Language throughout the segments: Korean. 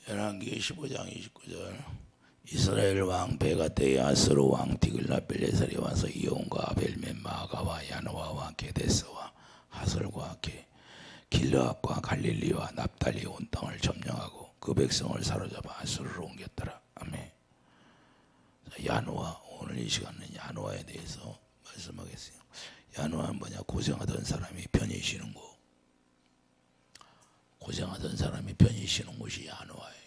열왕기 15장 29절. 이스라엘 왕 베가 때에 아스로 왕 디글라벨레살이 와서 이온과 아벨멘 마아가와 야노아와 게데스와 하설과 길르앗과 갈릴리와 납달리 온 땅을 점령하고 그 백성을 사로잡아 아수르로 옮겼더라. 아멘. 야노아, 오늘 이 시간은 야노아에 대해서 말씀하겠습니다. 야노아는 뭐냐? 고생하던 사람이 편히 쉬는 곳. 고생하던 사람이 편히 쉬는 곳이 야노아예요.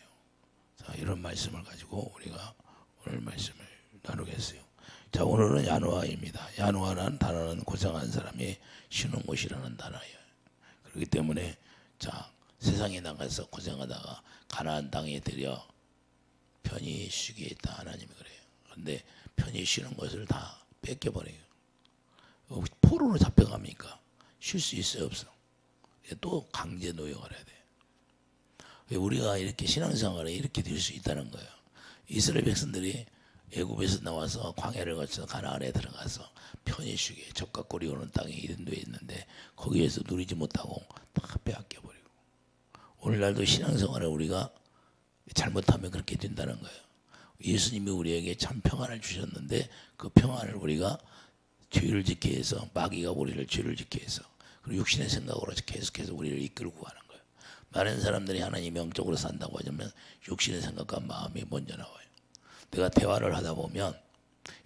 자, 이런 말씀을 가지고 우리가 오늘 말씀을 나누겠어요. 자, 오늘은 야노아입니다. 야노아라는 단어는 고생한 사람이 쉬는 곳이라는 단어예요. 그렇기 때문에 자, 세상에 나가서 고생하다가 가나안 땅에 들여 편히 쉬게 했다. 하나님이 그래요. 그런데 편히 쉬는 것을 다 뺏겨버려요. 포로로 잡혀갑니까? 쉴 수 있어요, 없어? 또 강제 노역을 해야 돼. 우리가 이렇게 신앙생활에 이렇게 될 수 있다는 거예요. 이스라엘 백성들이 애굽에서 나와서 광야를 거쳐 가나안에 들어가서 편히 쉬게 적과 꿀이 오는 땅에 이른도에 있는데 거기에서 누리지 못하고 다 빼앗겨 버리고, 오늘날도 신앙생활을 우리가 잘못하면 그렇게 된다는 거예요. 예수님이 우리에게 참 평안을 주셨는데 그 평안을 우리가 죄를 짓게 해서, 마귀가 우리를 죄를 짓게 해서, 그리고 육신의 생각으로 계속해서 우리를 이끌고 가는 거예요. 많은 사람들이 하나님 영적으로 산다고 하자면 육신의 생각과 마음이 먼저 나와요. 내가 대화를 하다 보면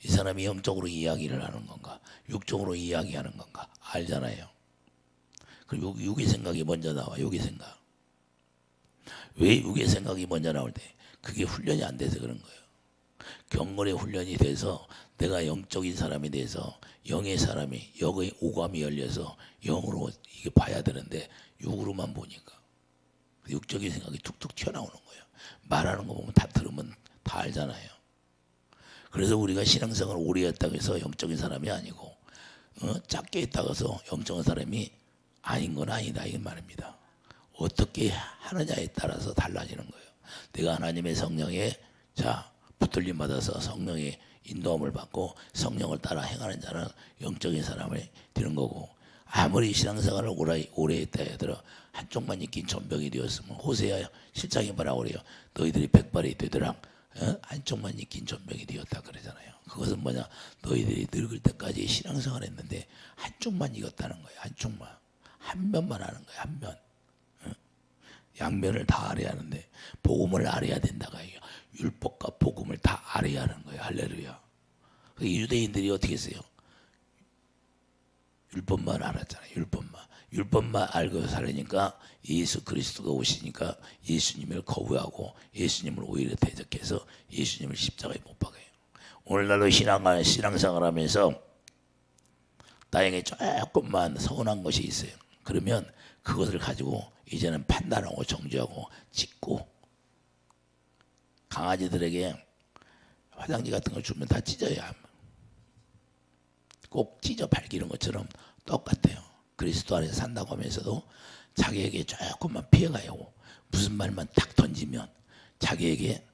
이 사람이 영적으로 이야기를 하는 건가, 육적으로 이야기하는 건가 알잖아요. 그리고 육의 생각이 먼저 나와. 육의 생각. 왜 육의 생각이 먼저 나올 때? 그게 훈련이 안 돼서 그런 거예요. 경건의 훈련이 돼서 내가 영적인 사람이 돼서 영의 사람이, 영의 오감이 열려서 영으로 이게 봐야 되는데 육으로만 보니까 육적인 생각이 툭툭 튀어나오는 거예요. 말하는 거 보면 다 들으면 다 알잖아요. 그래서 우리가 신앙생활을 오래 했다고 해서 영적인 사람이 아니고 작게 했다고 해서 영적인 사람이 아닌 건 아니다 이 말입니다. 어떻게 하느냐에 따라서 달라지는 거예요. 내가 하나님의 성령에 붙들림 받아서 성령의 인도함을 받고 성령을 따라 행하는 자는 영적인 사람이 되는 거고, 아무리 신앙생활을 오래 했다 하더라도 한쪽만 익힌 전병이 되었으면, 호세아 실장이 뭐라고 그래요? 너희들이 백발이 되더라. 한쪽만 익힌 전병이 되었다 그러잖아요. 그것은 뭐냐? 너희들이 늙을 때까지 신앙생활을 했는데 한쪽만 익었다는 거예요. 한쪽만. 한 면만 하는 거예요. 한 면. 양면을 다 알아야 하는데 복음을 알아야 된다가 해요. 율법과 복음을 다 알아야 하는 거예요. 할렐루야. 유대인들이 어떻게 했어요? 율법만 알았잖아요. 율법만 알고 살으니까 예수 그리스도가 오시니까 예수님을 거부하고 예수님을 오히려 대적해서 예수님을 십자가에 못 박아요. 오늘날도 신앙생활 하면서 나에게 조금만 서운한 것이 있어요. 그러면 그것을 가지고 이제는 판단하고 정죄하고 찢고, 강아지들에게 화장지 같은 거 주면 다 찢어야 꼭 찢어 밝히는 것처럼 똑같아요. 그리스도 안에서 산다고 하면서도 자기에게 조금만 피해가요. 무슨 말만 탁 던지면 자기에게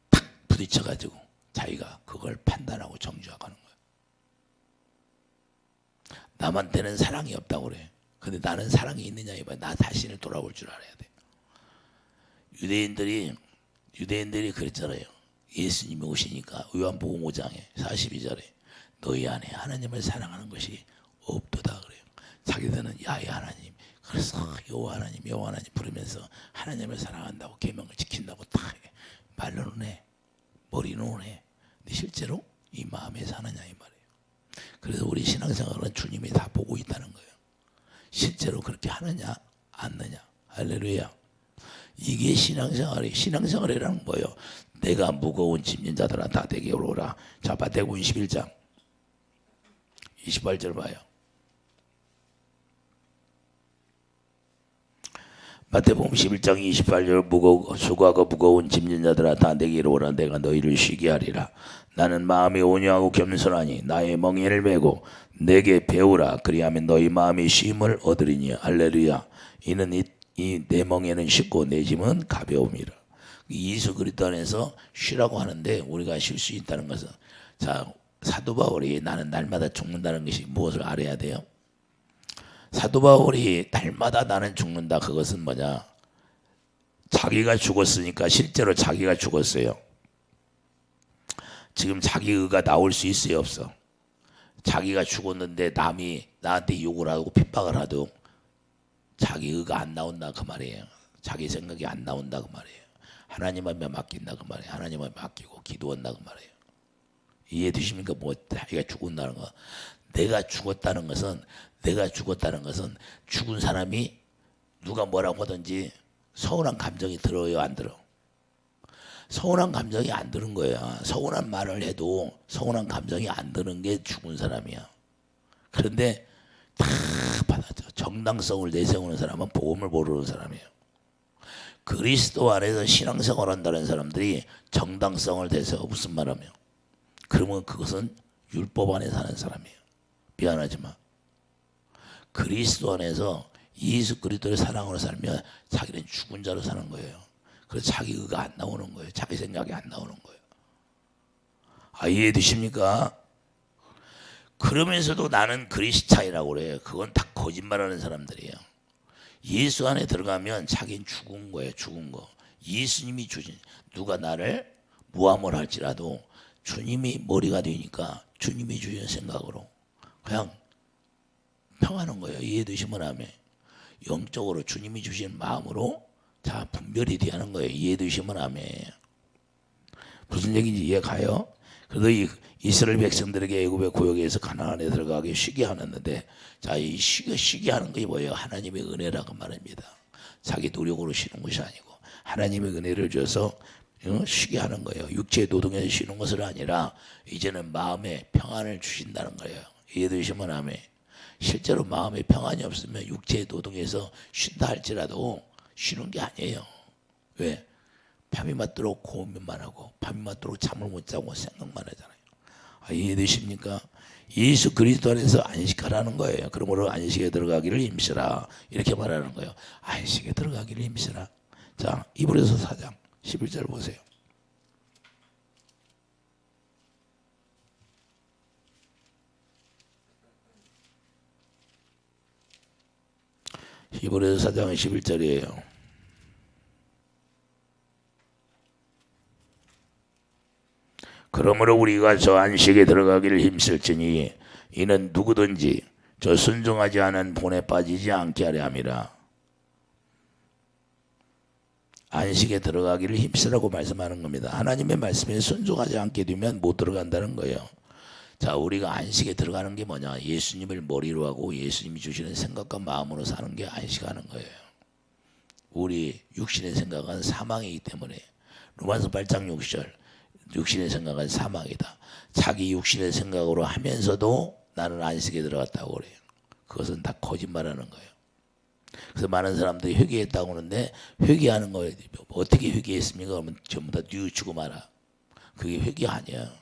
탁 부딪혀가지고 자기가 그걸 판단하고 정죄하고 하는 거예요. 남한테는 사랑이 없다고 그래. 근데 나는 사랑이 있느냐 이봐. 나 자신을 돌아볼 줄 알아야 돼. 유대인들이 그랬잖아요. 예수님이 오시니까 요한복음 5장에 42절에 너희 안에 하나님을 사랑하는 것이 없도다 그래요. 자기들은 야훼 하나님, 그래서 여호와 하나님 부르면서 하나님을 사랑한다고 계명을 지킨다고 다 해. 말로는 해, 머리로는 해. 근데 실제로 이 마음에 사느냐 이 말이에요. 그래서 우리 신앙생활은 주님이 다 보고 있다는 거예요. 실제로 그렇게 하느냐 않느냐. 할렐루야. 이게 신앙생활이라는 거예요. 내가 무거운 짐진 자들아 다 내게로 오라. 자, 마태복음 21장 28절 봐요. 마태복음 11장 28절 수고하고 무거운 짐진 자들아 다 내게로 오라. 내가 너희를 쉬게 하리라. 나는 마음이 온유하고 겸손하니 나의 멍에를 메고 내게 배우라. 그리하면 너희 마음이 쉼을 얻으리니. 할렐루야. 이는 이 내 멍에는 쉽고 내 짐은 가벼움이라. 예수 그리스도 안에서 쉬라고 하는데 우리가 쉴 수 있다는 것은, 자, 사도 바울이 나는 날마다 죽는다는 것이 무엇을 알아야 돼요? 사도 바울이 날마다 나는 죽는다. 그것은 뭐냐? 자기가 죽었으니까 실제로 자기가 죽었어요. 지금 자기 의가 나올 수 있어요, 없어? 자기가 죽었는데 남이 나한테 욕을 하고 핍박을 하도 자기 의가 안 나온다 그 말이에요. 자기 생각이 안 나온다 그 말이에요. 하나님한테 맡긴다 그 말이에요. 하나님한테 맡기고 기도한다 그 말이에요. 이해되십니까? 뭐 자기가 죽었다는 거. 내가 죽었다는 것은 죽은 사람이 누가 뭐라고 하든지 서운한 감정이 들어요, 안 들어? 서운한 감정이 안 드는 거야. 서운한 말을 해도 서운한 감정이 안 드는 게 죽은 사람이야. 그런데 다 받아줘. 정당성을 내세우는 사람은 복음을 모르는 사람이에요. 그리스도 안에서 신앙생활 한다는 사람들이 정당성을 내세워. 무슨 말하며? 그러면 그것은 율법 안에 사는 사람이에요. 미안하지만 그리스도 안에서 예수 그리스도의 사랑으로 살면 자기는 죽은 자로 사는 거예요. 그래서 자기 의가 안 나오는 거예요. 자기 생각이 안 나오는 거예요. 이해되십니까? 그러면서도 나는 그리스도인이라고 그래요. 그건 다 거짓말하는 사람들이에요. 예수 안에 들어가면 자기는 죽은 거예요. 죽은 거. 예수님이 주신, 누가 나를 모함을 할지라도 주님이 머리가 되니까 주님이 주신 생각으로 그냥 평하는 거예요. 이해되시면 하면 영적으로 주님이 주신 마음으로 다 분별이 되는 거예요. 이해되시면 하면 무슨 얘기인지 이해가요? 그래도 이 이스라엘 백성들에게 애굽의 고역에서 가나안에 들어가게 쉬게 하는데, 자, 이 쉬게 하는 게 뭐예요? 하나님의 은혜라고 말합니다. 자기 노력으로 쉬는 것이 아니고 하나님의 은혜를 줘서 쉬게 하는 거예요. 육체의 노동에서 쉬는 것은 아니라 이제는 마음의 평안을 주신다는 거예요. 이해되시면 하면 실제로 마음의 평안이 없으면 육체의 노동에서 쉰다 할지라도 쉬는 게 아니에요. 왜? 밤이 맞도록 고민만 하고 밤이 맞도록 잠을 못 자고 생각만 하잖아요. 이해되십니까? 예수 그리스도 안에서 안식하라는 거예요. 그러므로 안식에 들어가기를 힘쓰라 이렇게 말하는 거예요. 안식에 들어가기를 힘쓰라. 자, 히브리서 4장 11절 보세요. 히브리서 4장 11절이에요. 그러므로 우리가 저 안식에 들어가기를 힘쓸지니 이는 누구든지 저 순종하지 않은 본에 빠지지 않게 하려 함이라. 안식에 들어가기를 힘쓰라고 말씀하는 겁니다. 하나님의 말씀에 순종하지 않게 되면 못 들어간다는 거예요. 자, 우리가 안식에 들어가는 게 뭐냐? 예수님을 머리로 하고 예수님이 주시는 생각과 마음으로 사는 게 안식하는 거예요. 우리 육신의 생각은 사망이기 때문에 로마서 8장 6절 육신의 생각은 사망이다. 자기 육신의 생각으로 하면서도 나는 안식에 들어갔다고 그래요. 그것은 다 거짓말하는 거예요. 그래서 많은 사람들이 회개했다고 하는데 회개하는 거예요. 어떻게 회개했습니까? 그러면 전부 다 뉘우치고 말아. 그게 회개 아니야.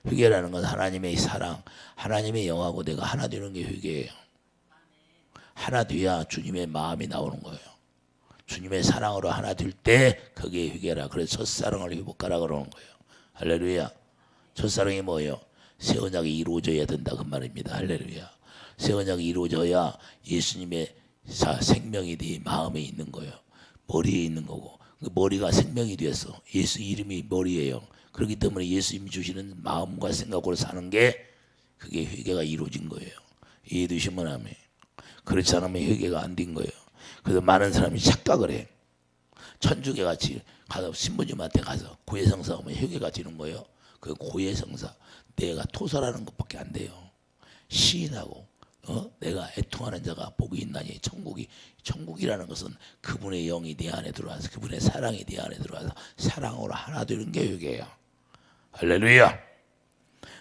회개라는 건 하나님의 사랑, 하나님의 영하고 내가 하나 되는 게 회개예요. 하나 돼야 주님의 마음이 나오는 거예요. 주님의 사랑으로 하나 될 때 그게 회개라. 그래서 첫사랑을 회복하라 그러는 거예요. 할렐루야. 첫사랑이 뭐예요? 새 언약이 이루어져야 된다 그 말입니다. 할렐루야. 새 언약이 이루어져야 예수님의 생명이 네 마음에 있는 거예요. 머리에 있는 거고 그 머리가 생명이 되었어. 예수 이름이 머리예요. 그렇기 때문에 예수님이 주시는 마음과 생각으로 사는 게 그게 회개가 이루어진 거예요. 이해되시면 하면 그렇지 않으면 회개가 안 된 거예요. 그래서 많은 사람이 착각을 해. 천주교 같이 가서 신부님한테 가서 고해성사 하면 회개가 되는 거예요. 그 고해성사 내가 토설하는 것밖에 안 돼요. 시인하고 내가 애통하는 자가 복이 있나니 천국이라는 것은 그분의 영이 내 안에 들어와서 그분의 사랑이 내 안에 들어와서 사랑으로 하나 되는 게 회개예요. 할렐루야.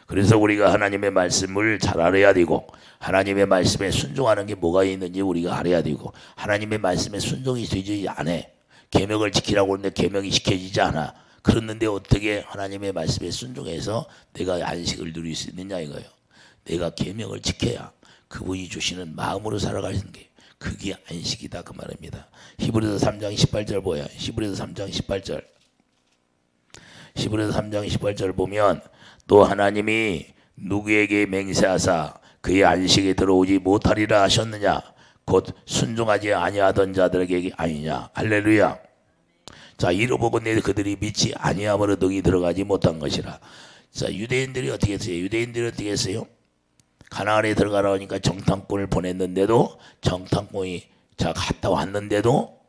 그래서 우리가 하나님의 말씀을 잘 알아야 되고 하나님의 말씀에 순종하는 게 뭐가 있는지 우리가 알아야 되고 하나님의 말씀에 순종이 되지 않아. 계명을 지키라고 하는데 계명이 지켜지지 않아. 그랬는데 어떻게 하나님의 말씀에 순종해서 내가 안식을 누릴 수 있느냐 이거예요. 내가 계명을 지켜야 그분이 주시는 마음으로 살아가시는 게 그게 안식이다 그 말입니다. 히브리서 3장 18절 뭐야? 히브리서 3장 18절. 히브리서 3장 18절 보면 또 하나님이 누구에게 맹세하사 그의 안식에 들어오지 못하리라 하셨느냐? 곧 순종하지 아니하던 자들에게 아니냐. 할렐루야. 자, 이로 보건대 그들이 믿지 아니함으로 능히 들어가지 못한 것이라. 자, 유대인들이 어떻게 했어요? 유대인들이 어떻게 했어요? 가나안에 들어가라 하니까 정탐꾼을 보냈는데도 정탐꾼이 자 갔다 왔는데도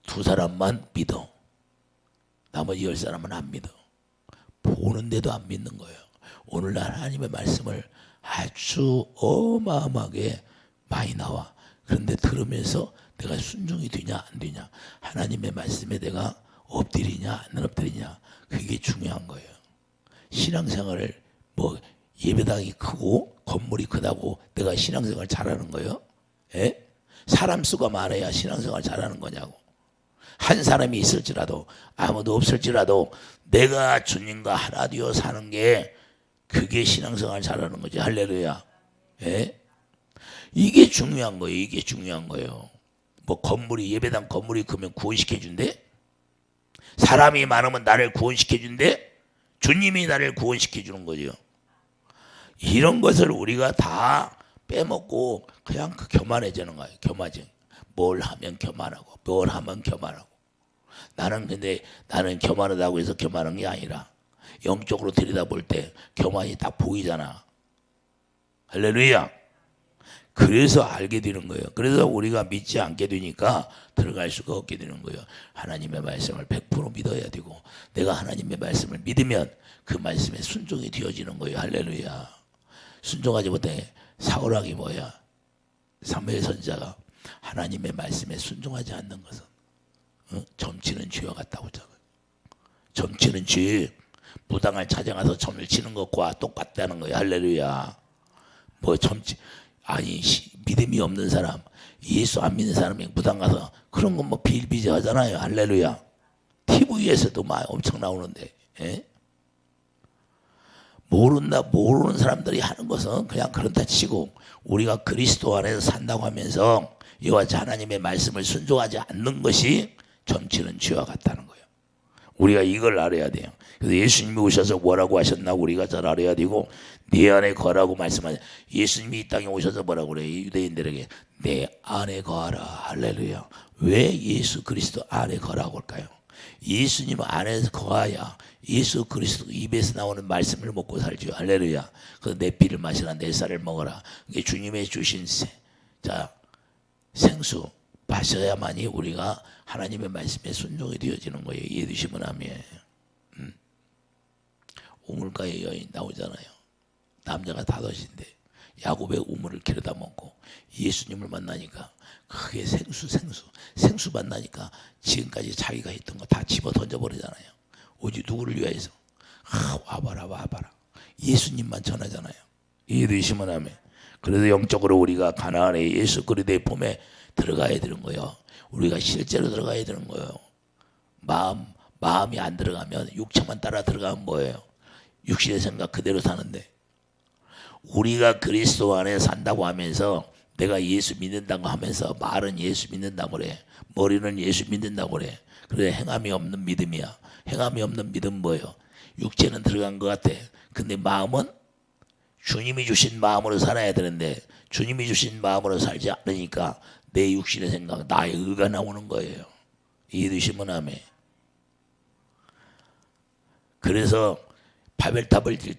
두 사람만 믿어. 나머지 10사람은 안 믿어. 보는데도 안 믿는 거예요. 오늘날 하나님의 말씀을 아주 어마어마하게 많이 나와. 그런데 들으면서 내가 순종이 되냐 안 되냐, 하나님의 말씀에 내가 엎드리냐 안 엎드리냐, 그게 중요한 거예요. 신앙생활을 뭐 예배당이 크고 건물이 크다고 내가 신앙생활 잘하는 거예요? 예? 사람 수가 많아야 신앙생활 잘하는 거냐고. 한 사람이 있을지라도 아무도 없을지라도 내가 주님과 하나 되어 사는 게 그게 신앙생활 잘하는 거지. 할렐루야. 예? 이게 중요한 거예요. 이게 중요한 거예요. 뭐 건물이 예배당 건물이 크면 구원시켜 준대? 사람이 많으면 나를 구원시켜 준대? 주님이 나를 구원시켜 주는 거죠. 이런 것을 우리가 다 빼먹고 그냥 그 교만해지는 거예요. 교만증. 뭘 하면 교만하고 뭘 하면 교만하고. 근데 나는 교만하다고 해서 교만한 게 아니라 영적으로 들여다볼 때 교만이 딱 보이잖아. 할렐루야. 그래서 알게 되는 거예요. 그래서 우리가 믿지 않게 되니까 들어갈 수가 없게 되는 거예요. 하나님의 말씀을 100% 믿어야 되고, 내가 하나님의 말씀을 믿으면 그 말씀에 순종이 되어지는 거예요. 할렐루야. 순종하지 못해 사울왕이 뭐야? 사무엘 선지자가 하나님의 말씀에 순종하지 않는 것은 점치는 죄와 같다고 적어요. 점치는 죄, 무당을 찾아가서 점을 치는 것과 똑같다는 거예요. 할렐루야. 뭐 점치, 아니 믿음이 없는 사람, 예수 안 믿는 사람이 무당 가서 그런 건 뭐 비일비재하잖아요. 할렐루야. TV에서도 막 엄청 나오는데, 예? 모르는 사람들이 하는 것은 그냥 그렇다 치고, 우리가 그리스도 안에서 산다고 하면서 이와 같이 하나님의 말씀을 순종하지 않는 것이 점치는 죄와 같다는 거예요. 우리가 이걸 알아야 돼요. 그래서 예수님이 오셔서 뭐라고 하셨나 우리가 잘 알아야 되고, 내 안에 거하라고 말씀하죠. 예수님이 이 땅에 오셔서 뭐라고 그래요? 유대인들에게 내 안에 거하라. 할렐루야. 왜 예수 그리스도 안에 거하라고 할까요? 예수님 안에서 거하야 예수 그리스도 입에서 나오는 말씀을 먹고 살죠. 할렐루야. 그래서 내 피를 마시라, 내 쌀을 먹어라. 이게 주님의 주신 생수 마셔야만이 우리가 하나님의 말씀에 순종이 되어지는 거예요. 이해되시면 아멘. 우물가에 여인 나오잖아요. 남자가 5인데 야곱의 우물을 기르다 먹고 예수님을 만나니까 그게 생수 만나니까 지금까지 자기가 했던 거 다 집어 던져버리잖아요. 오직 누구를 위하여서? 와봐라. 예수님만 전하잖아요. 이해되시면 아멘. 그래서 영적으로 우리가 가나안의 예수 그리스도의 품에 들어가야 되는 거예요. 우리가 실제로 들어가야 되는 거예요. 마음이 안 들어가면 육체만 따라 들어가면 뭐예요? 육신의 생각 그대로 사는데, 우리가 그리스도 안에 산다고 하면서 내가 예수 믿는다고 하면서 말은 예수 믿는다고 그래, 머리는 예수 믿는다고 그래. 그래 행함이 없는 믿음이야. 행함이 없는 믿음 뭐예요? 육체는 들어간 것 같아. 근데 마음은 주님이 주신 마음으로 살아야 되는데 주님이 주신 마음으로 살지 않으니까 내 육신의 생각, 나의 의가 나오는 거예요. 이해되시면 아멘. 그래서 바벨탑을 칠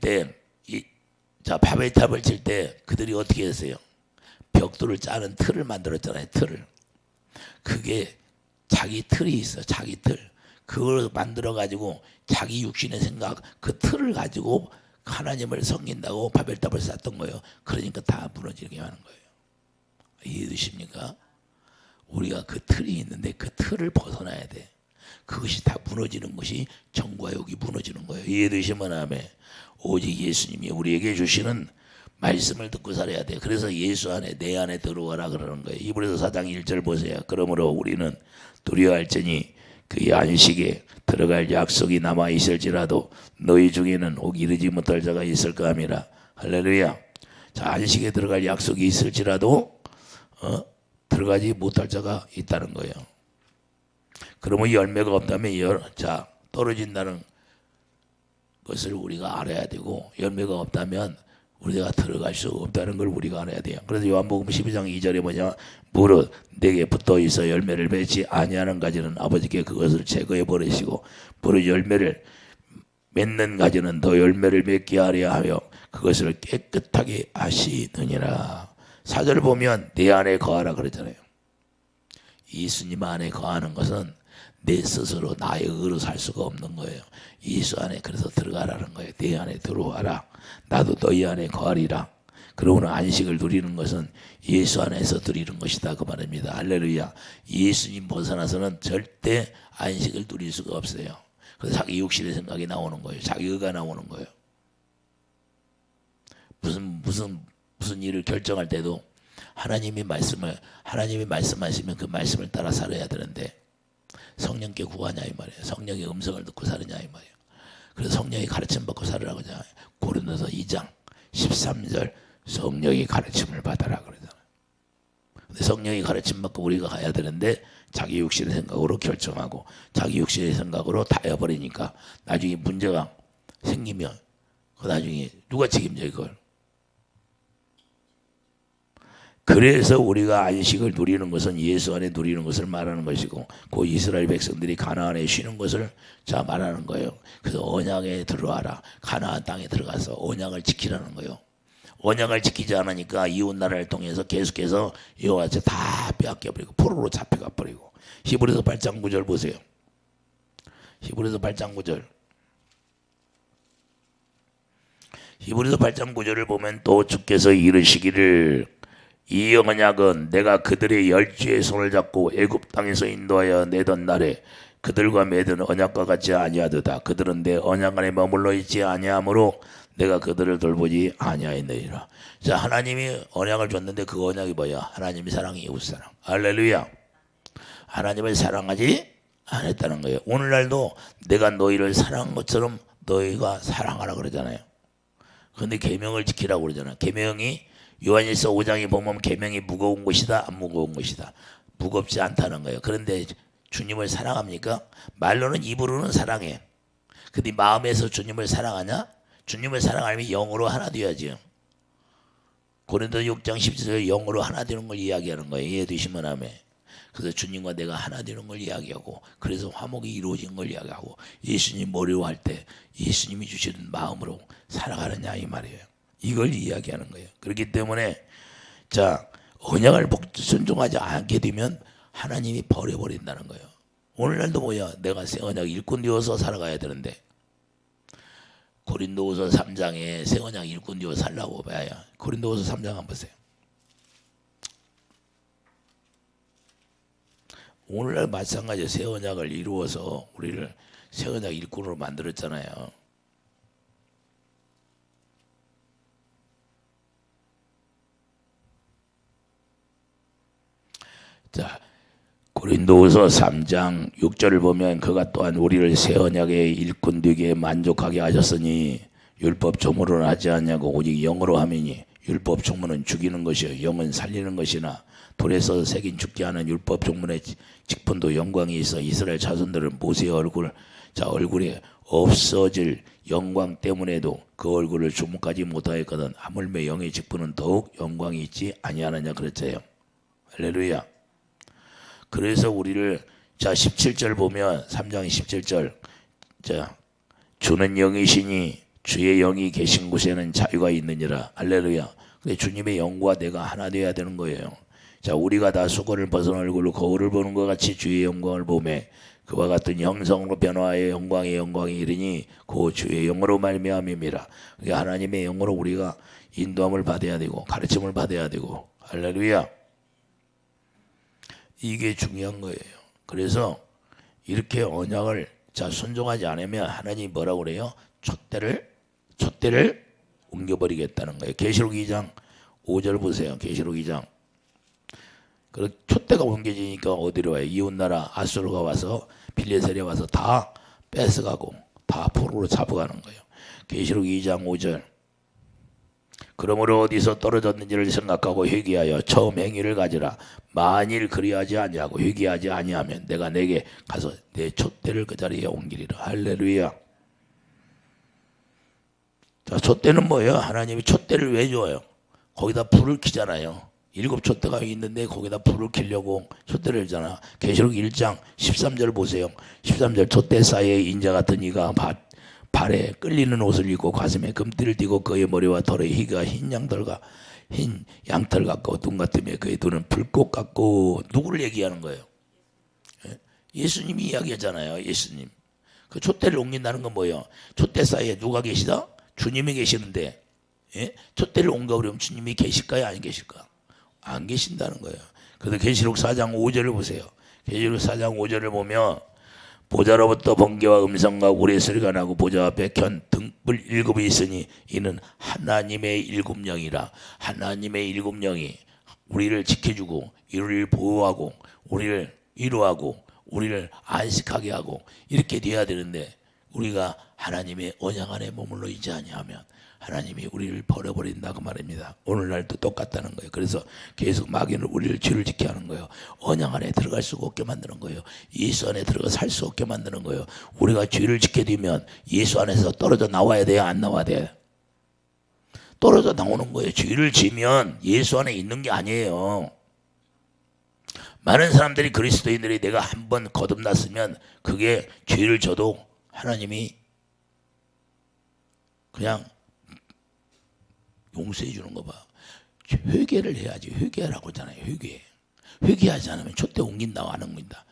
때 그들이 어떻게 했어요? 벽돌을 짜는 틀을 만들었잖아요. 틀을. 그게 자기 틀이 있어. 자기 틀. 그걸 만들어 가지고 자기 육신의 생각, 그 틀을 가지고 하나님을 섬긴다고 바벨탑을 쌓았던 거예요. 그러니까 다 무너지게 하는 거예요. 이해되십니까? 우리가 그 틀이 있는데 그 틀을 벗어나야 돼. 그것이 다 무너지는 것이 정과 욕이 무너지는 거예요. 이해되시면 아멘. 오직 예수님이 우리에게 주시는 말씀을 듣고 살아야 돼. 그래서 예수 안에 내 안에 들어와라 그러는 거예요. 이브리서 4장 1절 보세요. 그러므로 우리는 두려워할지니 그의 안식에 들어갈 약속이 남아 있을지라도 너희 중에는 오기 이르지 못할 자가 있을까 함이라. 할렐루야. 자, 안식에 들어갈 약속이 있을지라도 들어가지 못할 자가 있다는 거예요. 그러면 열매가 없다면 떨어진다는 것을 우리가 알아야 되고, 열매가 없다면 우리가 들어갈 수 없다는 걸 우리가 알아야 돼요. 그래서 요한복음 12장 2절에 뭐냐, 무릇 내게 붙어 있어 열매를 맺지 아니하는 가지는 아버지께 그것을 제거해 버리시고 무릇 열매를 맺는 가지는 더 열매를 맺게 하려 하여 그것을 깨끗하게 하시느니라. 4절 보면 내 안에 거하라 그러잖아요. 예수님 안에 거하는 것은 내 스스로 나의 의로 살 수가 없는 거예요. 예수 안에 그래서 들어가라는 거예요. 내 안에 들어와라. 나도 너희 안에 거하리라. 그러고는 안식을 누리는 것은 예수 안에서 누리는 것이다 그 말입니다. 할렐루야. 예수님 벗어나서는 절대 안식을 누릴 수가 없어요. 그래서 자기 육신의 생각이 나오는 거예요. 자기 의가 나오는 거예요. 무슨 일을 결정할 때도 하나님이 말씀하시면 그 말씀을 따라 살아야 되는데 성령께 구하냐 이 말이에요. 성령의 음성을 듣고 사느냐 이 말이에요. 그래서 성령이 가르침 받고 살으라고 하잖아요. 고린도서 2장 13절 성령이 가르침을 받아라 그러잖아요. 근데 성령이 가르침 받고 우리가 가야 되는데 자기 육신의 생각으로 결정하고 자기 육신의 생각으로 다 해버리니까 나중에 문제가 생기면 그 나중에 누가 책임져 이걸. 그래서 우리가 안식을 누리는 것은 예수 안에 누리는 것을 말하는 것이고 그 이스라엘 백성들이 가나안에 쉬는 것을 자 말하는 거예요. 그래서 언약에 들어와라. 가나안 땅에 들어가서 언약을 지키라는 거예요. 언약을 지키지 않으니까 이웃 나라를 통해서 계속해서 여호와한테 다 빼앗겨버리고 포로로 잡혀가 버리고. 히브리서 8장 9절 보세요. 히브리서 8장 9절. 히브리서 8장 9절을 보면 또 주께서 이르시기를 이 언약은 내가 그들의 열주의 손을 잡고 애굽 땅에서 인도하여 내던 날에 그들과 맺은 언약과 같지 아니하도다. 그들은 내 언약 안에 머물러 있지 아니하므로 내가 그들을 돌보지 아니하였느니라. 자, 하나님이 언약을 줬는데 그 언약이 뭐야? 하나님이 사랑이 이웃 사랑. 할렐루야. 하나님을 사랑하지 않았다는 거예요. 오늘날도 내가 너희를 사랑한 것처럼 너희가 사랑하라 그러잖아요. 그런데 계명을 지키라고 그러잖아요. 계명이 요한일서 5장에 보면 계명이 무거운 것이다 안 무거운 것이다. 무겁지 않다는 거예요. 그런데 주님을 사랑합니까? 말로는 입으로는 사랑해. 근데 마음에서 주님을 사랑하냐? 주님을 사랑하면 영으로 하나 되어야죠. 고린도 6장 10절에 영으로 하나 되는 걸 이야기하는 거예요. 이해되시면 아멘. 그래서 주님과 내가 하나 되는 걸 이야기하고 그래서 화목이 이루어진 걸 이야기하고 예수님 어려워할 때 예수님이 주시는 마음으로 살아가느냐 이 말이에요. 이걸 이야기하는 거예요. 그렇기 때문에 자 언약을 순종하지 않게 되면 하나님이 버려버린다는 거예요. 오늘날도 뭐야? 내가 새 언약 일꾼 되어서 살아가야 되는데 고린도후서 3장에 새 언약 일꾼 되어 살라고 봐야. 고린도후서 3장 한번 보세요. 오늘날 마찬가지로 새 언약을 이루어서 우리를 새 언약 일꾼으로 만들었잖아요. 자, 고린도후서 3장 6절을 보면 그가 또한 우리를 새 언약의 일꾼 되게 만족하게 하셨으니 율법 조문으로는 하지 않냐고 오직 영으로 함이니 율법 조문은 죽이는 것이요 영은 살리는 것이나 돌에서 새긴 죽게 하는 율법 조문의 직분도 영광이 있어 이스라엘 자손들은 모세의 얼굴에 없어질 영광 때문에도 그 얼굴을 주목하지 못하였거든 하물며 영의 직분은 더욱 영광이 있지 아니하느냐 그랬어요. 할렐루야. 그래서 우리를 자 17절 보면 3장 17절 자 주는 영이시니 주의 영이 계신 곳에는 자유가 있느니라. 할렐루야. 근데 주님의 영과 내가 하나 되어야 되는 거예요. 자 우리가 다 수건을 벗은 얼굴로 거울을 보는 것 같이 주의 영광을 보매 그와 같은 형성으로 변화하여 영광의 영광이 이르니 그 주의 영으로 말미암음이라. 그러니까 하나님의 영으로 우리가 인도함을 받아야 되고 가르침을 받아야 되고. 할렐루야. 이게 중요한 거예요. 그래서 이렇게 언약을 자 순종하지 않으면 하나님이 뭐라고 그래요? 촛대를 옮겨버리겠다는 거예요. 계시록 2장 5절 보세요. 계시록 2장. 그 촛대가 옮겨지니까 어디로 와요? 이웃나라 아수르가 와서 빌레셀에 와서 다 뺏어가고 다 포로로 잡아가는 거예요. 계시록 2장 5절. 그러므로 어디서 떨어졌는지를 생각하고 회개하여 처음 행위를 가지라. 만일 그리하지 아니하고 회개하지 아니하면 내가 내게 가서 내 촛대를 그 자리에 옮기리라. 할렐루야. 자, 촛대는 뭐예요? 하나님이 촛대를 왜 줘요? 거기다 불을 켜잖아요. 7 촛대가 있는데 거기다 불을 켜려고 촛대를 주잖아. 계시록 1장 13절 보세요. 13절 촛대 사이에 인자 같은 이가 발에 끌리는 옷을 입고 가슴에 금띠를 띠고 그의 머리와 털에 희가 흰 양털 같고 눈 같으며 그의 눈은 불꽃 같고. 누구를 얘기하는 거예요? 예수님이 이야기하잖아요. 예수님. 그 촛대를 옮긴다는 건 뭐예요? 촛대 사이에 누가 계시다? 주님이 계시는데, 예? 촛대를 옮겨 그러면 주님이 계실까요? 안 계실까? 안 계신다는 거예요. 그래서 계시록 4장 5절을 보세요. 계시록 4장 5절을 보면 보좌로부터 번개와 음성과 우리의 소리가 나고 보좌 앞에 켠 등불 7이 있으니 이는 하나님의 7영이라. 하나님의 7영이 우리를 지켜주고 우리를 보호하고 우리를 위로하고 우리를 안식하게 하고 이렇게 돼야 되는데, 우리가 하나님의 언약 안에 머물러 있지 아니하면 하나님이 우리를 버려버린다 그 말입니다. 오늘날도 똑같다는 거예요. 그래서 계속 마귀는 우리를 죄를 지게 하는 거예요. 언약 안에 들어갈 수가 없게 만드는 거예요. 예수 안에 들어가 살 수 없게 만드는 거예요. 우리가 죄를 짓게 되면 예수 안에서 떨어져 나와야 돼요? 안 나와야 돼요? 떨어져 나오는 거예요. 죄를 지면 예수 안에 있는 게 아니에요. 많은 사람들이, 그리스도인들이 내가 한번 거듭났으면 그게 죄를 져도 하나님이 그냥 용서해 주는 거 봐. 회개를 해야지. 회개하라고 하잖아요. 회개하지 않으면 촛대 옮긴다고 안 옮긴다.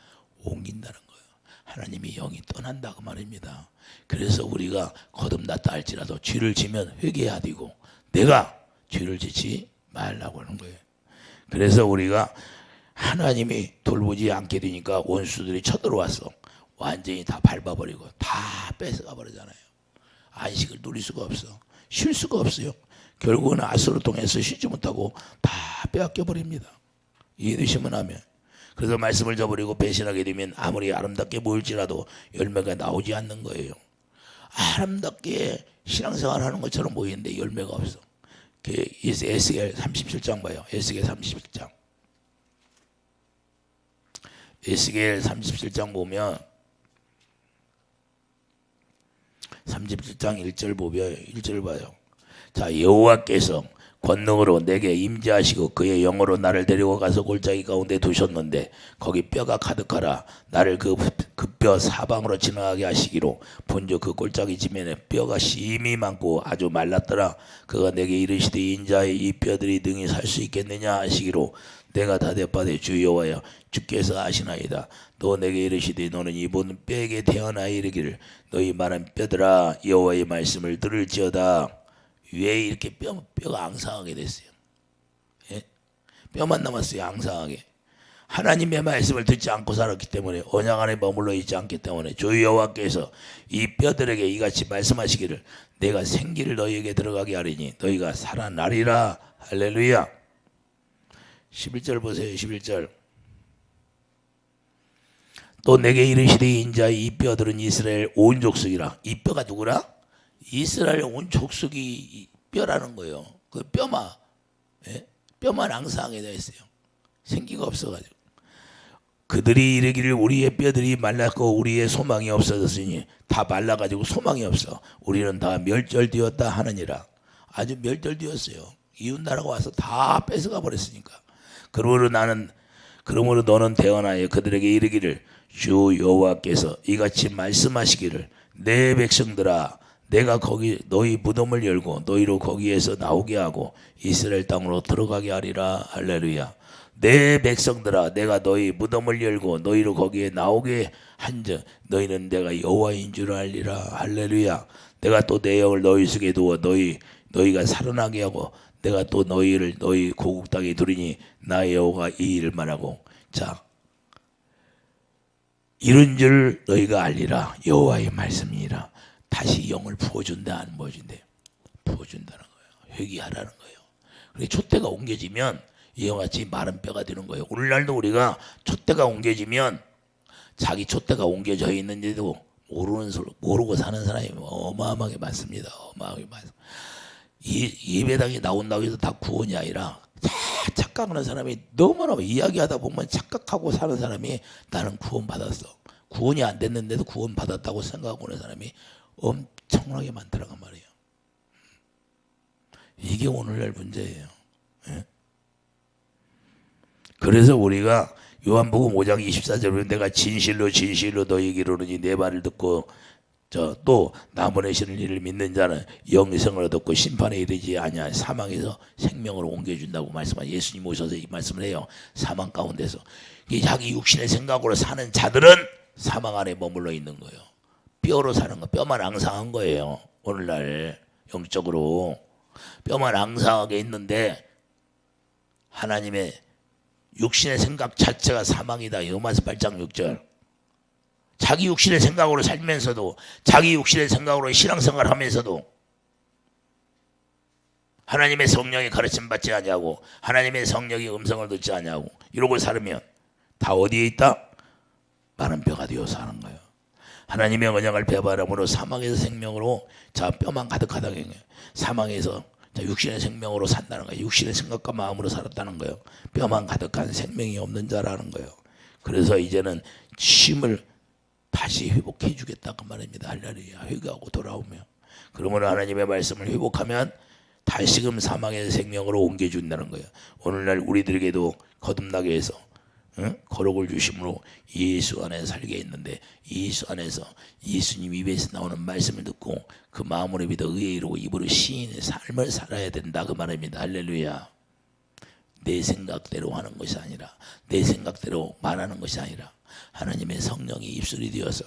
옮긴다는 거예요. 하나님이 영이 떠난다 그 말입니다. 그래서 우리가 거듭났다 할지라도 죄를 지면 회개해야 되고, 내가 죄를 짓지 말라고 하는 거예요. 그래서 우리가 하나님이 돌보지 않게 되니까 원수들이 쳐들어왔어. 완전히 다 밟아버리고 다 뺏어가 버리잖아요. 안식을 누릴 수가 없어. 쉴 수가 없어요. 결국은 아수를 통해서 쉬지 못하고 다 빼앗겨 버립니다. 이해되시면 하면. 그래서 말씀을 저버리고 배신하게 되면 아무리 아름답게 보일지라도 열매가 나오지 않는 거예요. 아름답게 신앙생활 하는 것처럼 보이는데 열매가 없어. 에스겔 37장 봐요. 에스겔 37장. 에스겔 37장 보면 37장 1절 보면 1절 봐요. 자, 여호와께서 권능으로 내게 임재하시고 그의 영으로 나를 데리고 가서 골짜기 가운데 두셨는데 거기 뼈가 가득하라. 나를 그 뼈 사방으로 지나가게 하시기로 본즉 그 골짜기 지면에 뼈가 심히 많고 아주 말랐더라. 그가 내게 이르시되 인자의 이 뼈들이 능히 살 수 있겠느냐 하시기로 내가 다대바되 주 여호와여 주께서 아시나이다. 너 내게 이르시되 너는 이번 뼈에게 태어나 이르기를 너희 말한 뼈들아 여호와의 말씀을 들을지어다. 왜 이렇게 뼈가 앙상하게 됐어요? 예? 뼈만 남았어요. 앙상하게. 하나님의 말씀을 듣지 않고 살았기 때문에, 언약 안에 머물러 있지 않기 때문에 주 여호와께서 이 뼈들에게 이같이 말씀하시기를 내가 생기를 너희에게 들어가게 하리니 너희가 살아나리라. 할렐루야. 11절 보세요. 11절. 또 내게 이르시되 인자 이 뼈들은 이스라엘 온 족속이라. 이 뼈가 누구라? 이스라엘 온 족속이 뼈라는 거예요. 그 뼈만, 예? 뼈만 앙상하게 되어 있어요. 생기가 없어가지고. 그들이 이르기를 우리의 뼈들이 말랐고 우리의 소망이 없어졌으니, 다 말라가지고 소망이 없어. 우리는 다 멸절되었다 하느니라. 아주 멸절되었어요. 이웃나라가 와서 다 뺏어가 버렸으니까. 그러므로 너는 대언하여 그들에게 이르기를 주 여호와께서 이같이 말씀하시기를 내 백성들아 내가 거기 너희 무덤을 열고 너희로 거기에서 나오게 하고 이스라엘 땅으로 들어가게 하리라. 할렐루야. 내 백성들아 내가 너희 무덤을 열고 너희로 거기에 나오게 한즉 너희는 내가 여호와인 줄 알리라. 할렐루야. 내가 또 내 영을 너희 속에 두어 너희가 살아나게 하고 내가 또 너희를 너희 고국 땅에 두리니 나 여호와가 이 일을 말하고. 자, 이런 줄 너희가 알리라. 여호와의 말씀이니라. 다시 영을 부어준다 안 부어준대? 부어준다는 거예요. 회개하라는 거예요. 그리고 촛대가 옮겨지면 이와 같이 마른 뼈가 되는 거예요. 오늘날도 우리가 촛대가 옮겨지면 자기 촛대가 옮겨져 있는데도 모르고 사는 사람이 어마어마하게 많습니다. 어마어마하게 많습니다. 예배당에 나온다고 해서 다 구원이 아니라 착각하는 사람이 너무나 이야기하다 보면 착각하고 사는 사람이 나는 구원 받았어. 구원이 안 됐는데도 구원 받았다고 생각하고 있는 사람이 엄청나게 많더라고 말이에요. 이게 오늘날 문제예요. 예? 그래서 우리가 요한복음 5장 24절에 내가 진실로 진실로 너희에게 이르노니 내 말을 듣고 또 나 보내시는 이를 믿는 자는 영생을 얻었고 심판에 이르지 아니하 사망에서 생명으로 옮겨준다고 말씀하신 예수님 오셔서 이 말씀을 해요. 사망 가운데서 자기 육신의 생각으로 사는 자들은 사망 안에 머물러 있는 거예요. 뼈로 사는 거, 뼈만 앙상한 거예요. 오늘날 영적으로 뼈만 앙상하게 있는데 하나님의 육신의 생각 자체가 사망이다. 요마스 8장 6절. 자기 육신의 생각으로 살면서도 자기 육신의 생각으로 신앙생활 하면서도 하나님의 성령의 가르침 받지 아니하고 하나님의 성령의 음성을 듣지 아니하고 이러고 살으면 다 어디에 있다? 마른 뼈가 되어 사는 거예요. 하나님의 언약을 배반함으로 사망에서 생명으로 자 뼈만 가득하다는 거예요. 사망에서 육신의 생명으로 산다는 거예요. 육신의 생각과 마음으로 살았다는 거예요. 뼈만 가득한 생명이 없는 자라는 거예요. 그래서 이제는 쉼을 다시 회복해 주겠다 그 말입니다. 할렐루야. 회개하고 돌아오며 그러므로 하나님의 말씀을 회복하면 다시금 사망의 생명으로 옮겨준다는 거예요. 오늘날 우리들에게도 거듭나게 해서 거룩을 주심으로 예수 안에 살게 했는데 예수 안에서 예수님 입에서 나오는 말씀을 듣고 그 마음으로 믿어 의에 이르고 입으로 시인의 삶을 살아야 된다 그 말입니다. 할렐루야. 내 생각대로 하는 것이 아니라 내 생각대로 말하는 것이 아니라 하나님의 성령이 입술이 되어서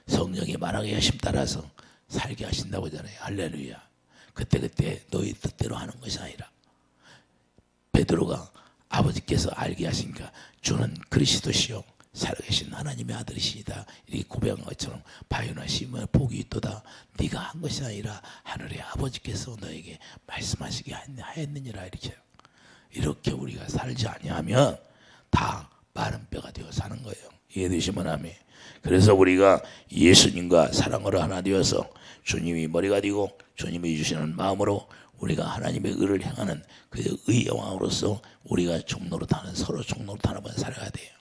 성령이 말하게 하심 따라서 살게 하신다고 하잖아요. 할렐루야. 그때 너희 뜻대로 하는 것이 아니라 베드로가 아버지께서 알게 하시니까 주는 그리스도시요 살아계신 하나님의 아들이시다 이렇게 고백한 것처럼 바요나 시몬의 복이 있도다. 네가 한 것이 아니라 하늘의 아버지께서 너에게 말씀하시게 하였느니라 이렇게 우리가 살지 아니하면 다 마른 뼈가 되어 사는 거예요. 이해되시면 아멘. 그래서 우리가 예수님과 사랑으로 하나 되어서 주님이 머리가 되고 주님이 주시는 마음으로 우리가 하나님의 의를 행하는 그 의의 왕으로서 우리가 종노릇하는 서로 종노릇하는 번 살아야 돼요.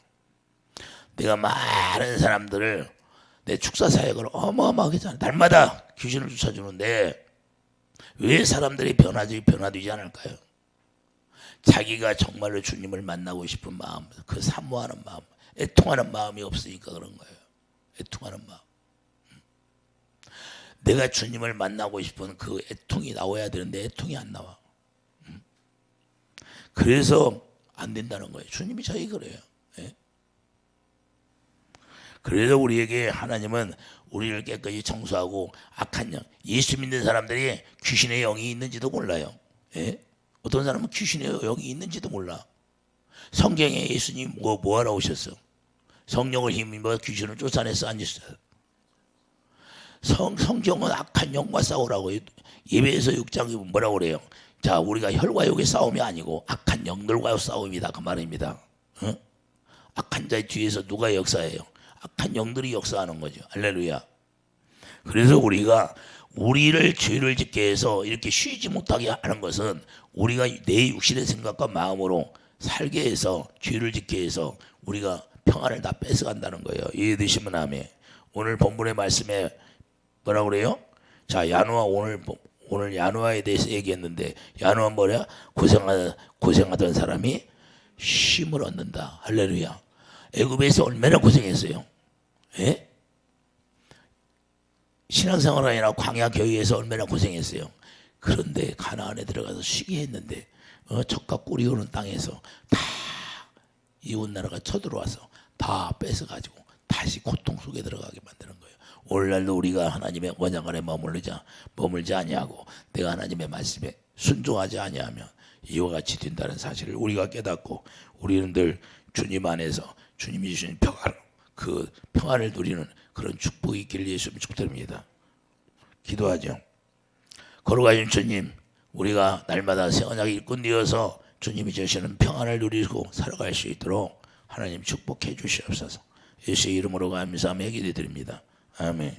내가 많은 사람들을 내 축사 사역을 어마어마하게 하잖아요. 날마다 귀신을 쫓아주는데 왜 사람들이 변화되지 않을까요? 자기가 정말로 주님을 만나고 싶은 마음, 그 사모하는 마음, 애통하는 마음이 없으니까 그런 거예요. 애통하는 마음. 내가 주님을 만나고 싶은 그 애통이 나와야 되는데 애통이 안 나와. 그래서 안 된다는 거예요. 주님이 저희 그래요. 예? 그래서 우리에게 하나님은 우리를 깨끗이 청소하고 악한 영, 예수 믿는 사람들이 귀신의 영이 있는지도 몰라요. 예? 어떤 사람은 귀신의 영이 있는지도 몰라. 성경에 예수님 뭐하러 오셨어? 성령을 힘입어 귀신을 쫓아내서 앉으셨어요. 성경은 악한 영과 싸우라고 예배에서 6장이 뭐라고 그래요? 자, 우리가 혈과 육의 싸움이 아니고 악한 영들과의 싸움이다 그 말입니다. 어? 악한 자의 뒤에서 누가 역사해요? 악한 영들이 역사하는 거죠. 할렐루야. 그래서 우리가 우리를 죄를 짓게 해서 이렇게 쉬지 못하게 하는 것은 우리가 내 육신의 생각과 마음으로 살게 해서 죄를 짓게 해서 우리가 평안을 다 뺏어간다는 거예요. 이해되시면 아멘. 오늘 본문의 말씀에 뭐라고 그래요? 자, 야노아 오늘 야노아에 대해서 얘기했는데 야노아 뭐냐? 고생하던 사람이 쉼을 얻는다. 할렐루야. 애굽에서 얼마나 고생했어요. 예? 신앙생활하느라 광야 교회에서 얼마나 고생했어요. 그런데 가나안에 들어가서 쉬게 했는데 젖과 꿀이 오는 땅에서 다 이웃 나라가 쳐들어와서 다 뺏어가지고 다시 고통 속에 들어가게 만드는 거예요. 오늘날도 우리가 하나님의 언약 안에 머물지 아니하고 내가 하나님의 말씀에 순종하지 아니하면 이와 같이 된다는 사실을 우리가 깨닫고 우리는 늘 주님 안에서 주님이 주신 그 평안을 누리는 그런 축복이 있기를 예수님 축복드립니다. 기도하죠. 거룩하신 주님, 우리가 날마다 새 언약의 일꾼 되어서 주님이 주시는 평안을 누리고 살아갈 수 있도록 하나님 축복해 주시옵소서. 예수의 이름으로 감사하며 기도드립니다. 아멘.